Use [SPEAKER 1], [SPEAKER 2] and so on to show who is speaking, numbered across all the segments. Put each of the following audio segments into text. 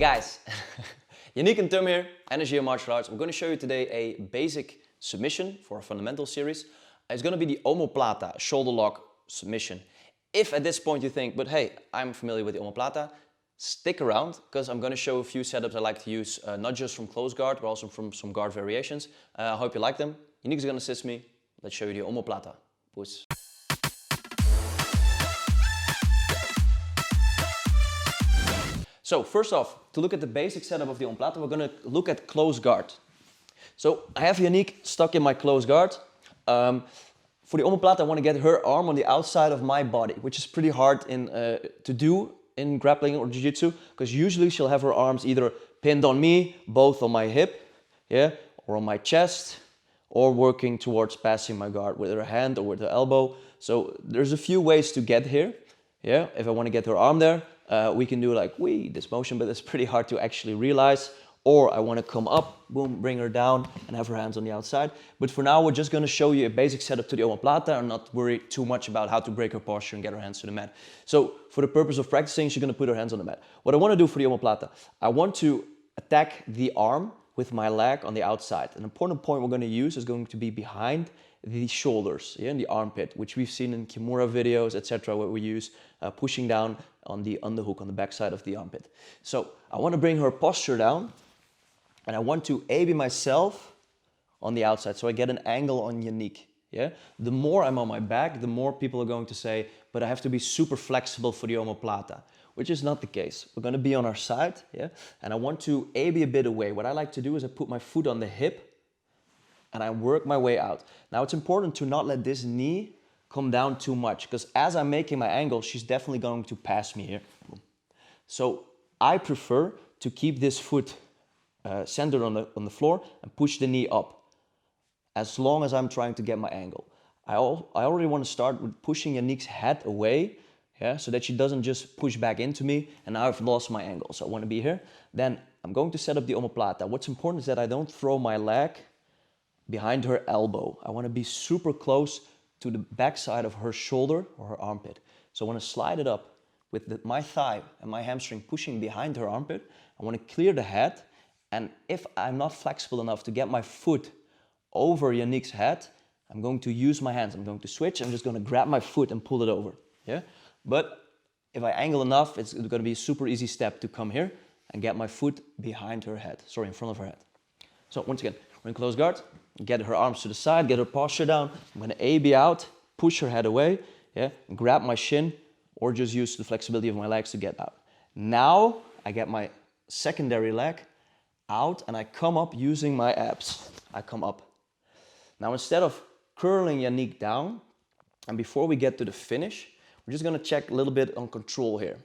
[SPEAKER 1] guys, Yaniek and Tum here, Energia Martial Arts. I'm going to show you today a basic submission for a fundamental series. It's going to be the Omoplata shoulder lock submission. If at this point you think, but hey, I'm familiar with the Omoplata, stick around because I'm going to show a few setups I like to use, not just from close guard, but also from some guard variations. I hope you like them. Yaniek is going to assist me. Let's show you the Omoplata. Push. So first off, to look at the basic setup of the Omoplata, we're going to look at close guard. So I have Yaniek stuck in my close guard. For the Omoplata, I want to get her arm on the outside of my body, which is pretty hard to do in grappling or jiu-jitsu, because usually she'll have her arms either pinned on me, both on my hip, yeah, or on my chest, or working towards passing my guard with her hand or with her elbow. So there's a few ways to get here. Yeah, if I want to get her arm there, we can do like this motion, but it's pretty hard to actually realize. Or I want to come up, boom, bring her down and have her hands on the outside. But for now, we're just going to show you a basic setup to the Omoplata and not worry too much about how to break her posture and get her hands to the mat. So for the purpose of practicing, she's going to put her hands on the mat. What I want to do for the Omoplata, I want to attack the arm with my leg on the outside. An important point we're going to use is going to be behind the shoulders, yeah, in the armpit, which we've seen in Kimura videos, etc., where we use pushing down on the underhook on the backside of the armpit. So I want to bring her posture down, and I want to A-B myself on the outside, so I get an angle on Yaniek. Yeah? The more I'm on my back, the more people are going to say, but I have to be super flexible for the Omoplata, which is not the case. We're going to be on our side, yeah? And I want to A-B a bit away. What I like to do is I put my foot on the hip, and I work my way out. Now it's important to not let this knee come down too much, because as I'm making my angle, she's definitely going to pass me here. So I prefer to keep this foot centered on the floor and push the knee up as long as I'm trying to get my angle. I already want to start with pushing Yaniek's head away, yeah, so that she doesn't just push back into me and now I've lost my angle. So I want to be here. Then I'm going to set up the Omoplata. What's important is that I don't throw my leg behind her elbow. I want to be super close to the backside of her shoulder or her armpit. So I want to slide it up with my thigh and my hamstring pushing behind her armpit. I want to clear the head. And if I'm not flexible enough to get my foot over Yaniek's head, I'm going to use my hands. I'm going to switch. I'm just going to grab my foot and pull it over. Yeah. But if I angle enough, it's going to be a super easy step to come here and get my foot behind her head. Sorry, in front of her head. So once again, we're in close guard. Get her arms to the side. Get her posture down. I'm going to A-B out. Push her head away. Yeah. Grab my shin, or just use the flexibility of my legs to get out. Now I get my secondary leg out and I come up using my abs. I come up. Now instead of curling Yaniek down, and before we get to the finish, we're just going to check a little bit on control here.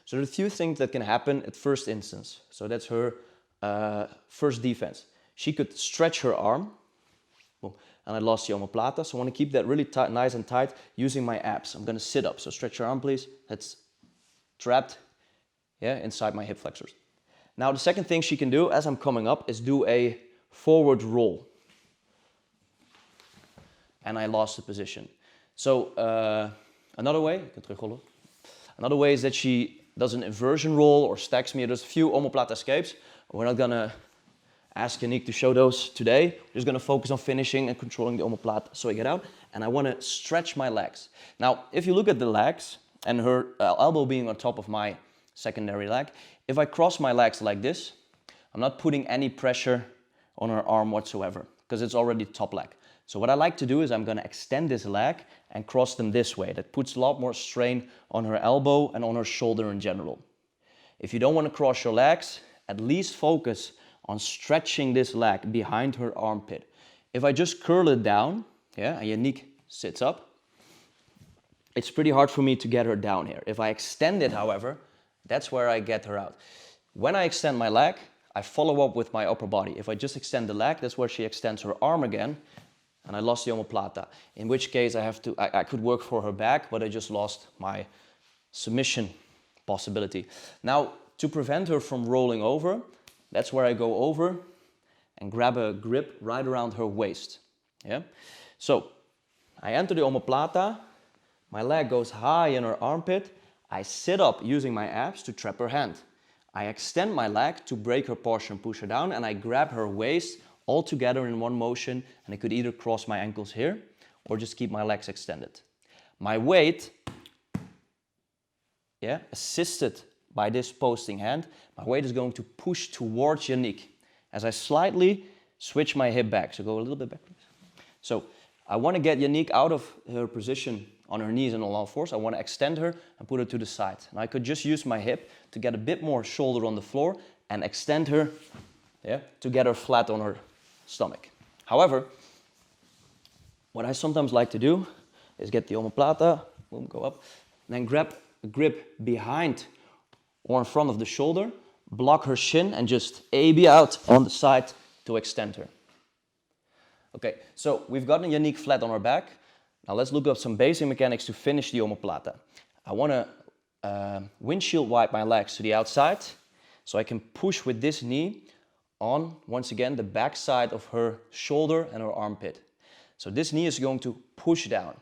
[SPEAKER 1] So there's a few things that can happen at first instance. So that's her first defense. She could stretch her arm, and I lost the Omoplata, so I want to keep that really tight, nice and tight using my abs. I'm going to sit up, so stretch your arm please. That's trapped, yeah, inside my hip flexors. Now the second thing she can do as I'm coming up is do a forward roll. And I lost the position. So another way is that she does an inversion roll or stacks me. There's a few Omoplata escapes. We're not gonna ask Yaniek to show those today. We're just gonna focus on finishing and controlling the Omoplata. So I get out and I wanna stretch my legs. Now, if you look at the legs and her elbow being on top of my secondary leg, if I cross my legs like this, I'm not putting any pressure on her arm whatsoever because it's already top leg. So what I like to do is I'm going to extend this leg and cross them this way. That puts a lot more strain on her elbow and on her shoulder in general. If you don't want to cross your legs, at least focus on stretching this leg behind her armpit. If I just curl it down, yeah, and Yaniek sits up, it's pretty hard for me to get her down here. If I extend it, however, that's where I get her out. When I extend my leg, I follow up with my upper body. If I just extend the leg, that's where she extends her arm again, and I lost the Omoplata. In which case I could work for her back, but I just lost my submission possibility. Now, to prevent her from rolling over, that's where I go over and grab a grip right around her waist. Yeah? So, I enter the Omoplata, my leg goes high in her armpit, I sit up using my abs to trap her hand. I extend my leg to break her posture and push her down, and I grab her waist all together in one motion, and I could either cross my ankles here or just keep my legs extended. My weight, assisted by this posting hand, my weight is going to push towards Yaniek as I slightly switch my hip back. So go a little bit back. So I want to get Yaniek out of her position on her knees and on all fours. I want to extend her and put her to the side. And I could just use my hip to get a bit more shoulder on the floor and extend her to get her flat on her stomach. However, what I sometimes like to do is get the omoplata, boom, go up, and then grab a grip behind or in front of the shoulder, block her shin, and just A-B out on the side to extend her. Okay, so we've gotten Yaniek flat on her back. Now let's look up some basic mechanics to finish the omoplata. I want to windshield wipe my legs to the outside so I can push with this knee on, once again, the back side of her shoulder and her armpit. So this knee is going to push down,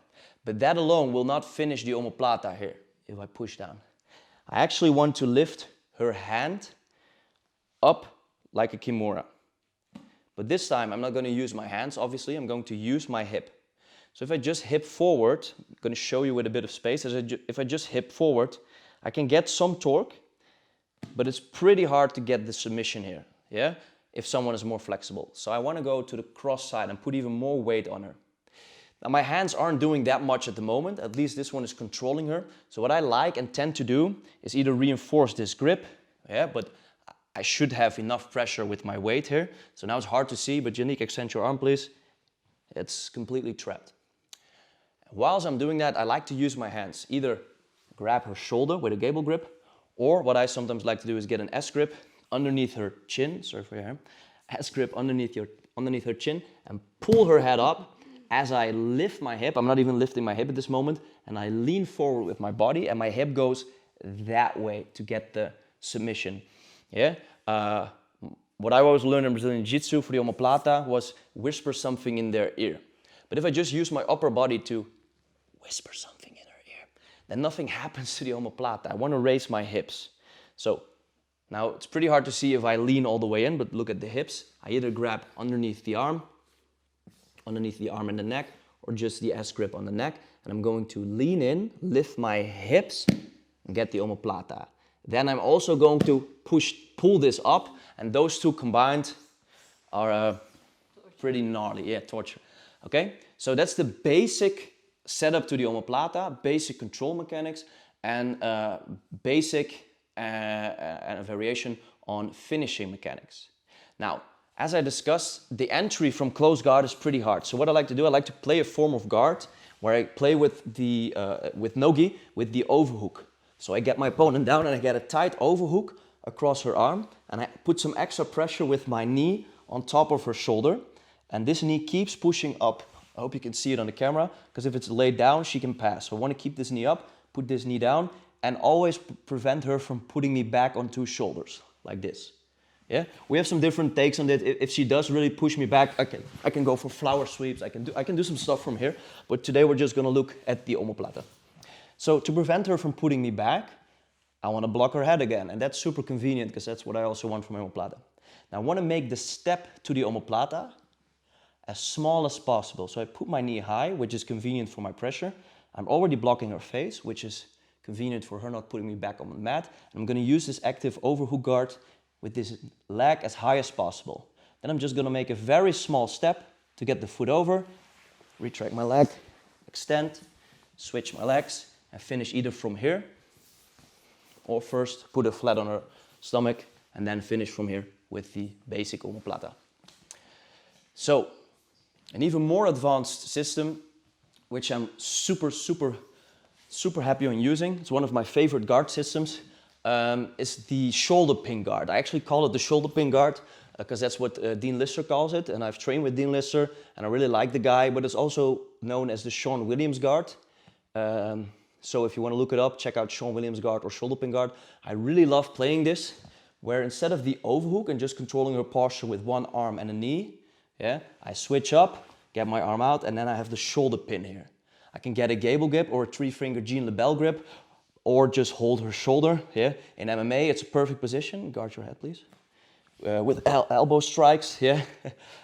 [SPEAKER 1] but that alone will not finish the omoplata here if I push down. I actually want to lift her hand up like a kimura. But this time I'm not going to use my hands, obviously, I'm going to use my hip. So if I just hip forward, I'm going to show you with a bit of space, if I just hip forward, I can get some torque, but it's pretty hard to get the submission here, if someone is more flexible. So I want to go to the cross side and put even more weight on her. Now my hands aren't doing that much at the moment, at least this one is controlling her. So what I like and tend to do is either reinforce this grip, but I should have enough pressure with my weight here. So now it's hard to see, but Yaniek, extend your arm please. It's completely trapped. Whilst I'm doing that, I like to use my hands. Either grab her shoulder with a gable grip, or what I sometimes like to do is get an S grip underneath her chin, sorry for your hair, S grip underneath her chin, and pull her head up as I lift my hip. I'm not even lifting my hip at this moment, and I lean forward with my body, and my hip goes that way to get the submission. What I always learned in Brazilian Jiu-Jitsu for the omoplata was whisper something in their ear. But if I just use my upper body to whisper something in her ear, then nothing happens to the omoplata. I want to raise my hips. So now it's pretty hard to see if I lean all the way in, but look at the hips. I either grab underneath the arm and the neck, or just the S grip on the neck, and I'm going to lean in, lift my hips, and get the omoplata. Then I'm also going to pull this up, and those two combined are pretty gnarly, torture. Okay, so that's the basic setup to the omoplata, basic control mechanics, and basic and a variation on finishing mechanics. Now, as I discussed, the entry from close guard is pretty hard. So what I like to do, I like to play a form of guard where I play with the with nogi, with the overhook. So I get my opponent down and I get a tight overhook across her arm, and I put some extra pressure with my knee on top of her shoulder, and this knee keeps pushing up. I hope you can see it on the camera, because if it's laid down, she can pass. So I want to keep this knee up, put this knee down, and always prevent her from putting me back on two shoulders, like this. We have some different takes on that. If she does really push me back, I can go for flower sweeps, I can do some stuff from here, but today we're just going to look at the omoplata. So to prevent her from putting me back, I want to block her head again, and that's super convenient because that's what I also want from omoplata. Now I want to make the step to the omoplata as small as possible. So I put my knee high, which is convenient for my pressure. I'm already blocking her face, which is convenient for her not putting me back on the mat. And I'm going to use this active overhook guard with this leg as high as possible. Then I'm just going to make a very small step to get the foot over, retract my leg, extend, switch my legs, and finish either from here, or first put it flat on her stomach, and then finish from here with the basic omoplata. So, an even more advanced system, which I'm super happy on using, it's one of my favorite guard systems, is the shoulder pin guard. I actually call it the shoulder pin guard because that's what Dean Lister calls it, and I've trained with Dean Lister, and I really like the guy, but it's also known as the Sean Williams guard. So if you want to look it up, check out Sean Williams guard or shoulder pin guard. I really love playing this, where instead of the overhook and just controlling her posture with one arm and a knee, I switch up, get my arm out, and then I have the shoulder pin here. I can get a gable grip or a three-finger Jean Lebel grip. or just hold her shoulder. Yeah. In MMA, it's a perfect position. Guard your head, please. With elbow strikes, yeah.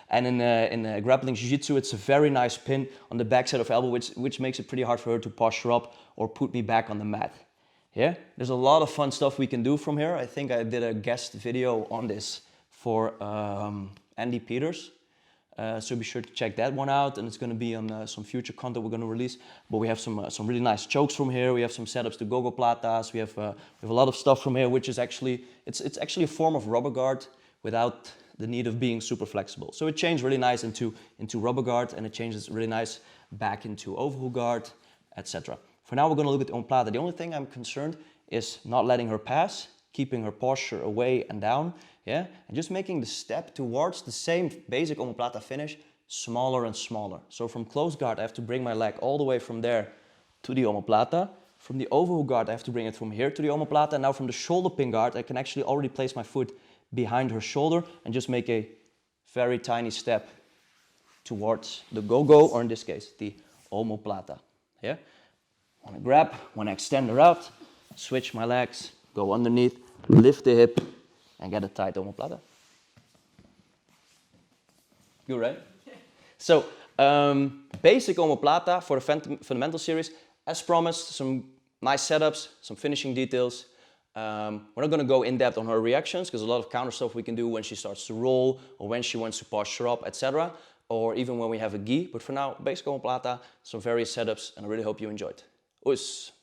[SPEAKER 1] And in grappling jiu-jitsu, it's a very nice pin on the backside of elbow, which makes it pretty hard for her to posture up or put me back on the mat. Yeah, there's a lot of fun stuff we can do from here. I think I did a guest video on this for Andy Peters. So be sure to check that one out, and it's going to be on some future content we're going to release. But we have some really nice chokes from here. We have some setups to go-go platas. We have a lot of stuff from here, which is actually it's actually a form of rubber guard without the need of being super flexible. So it changed really nice into rubber guard, and it changes really nice back into overhook guard, etc. For now, we're going to look at the omoplata. The only thing I'm concerned is not letting her pass, keeping her posture away and down, yeah, and just making the step towards the same basic omoplata finish smaller and smaller. So from close guard, I have to bring my leg all the way from there to the omoplata. From the overhook guard, I have to bring it from here to the omoplata. And now from the shoulder pin guard, I can actually already place my foot behind her shoulder and just make a very tiny step towards the go-go, or in this case, the omoplata. Yeah? Want to grab, want to extend her out, switch my legs, go underneath, lift the hip, and get a tight omoplata. Good, right? Yeah. So, basic omoplata for the fundamental series. As promised, some nice setups, some finishing details. We're not going to go in depth on her reactions, because a lot of counter stuff we can do when she starts to roll, or when she wants to posture up, etc. Or even when we have a gi. But for now, basic omoplata, some various setups, and I really hope you enjoyed. Oes!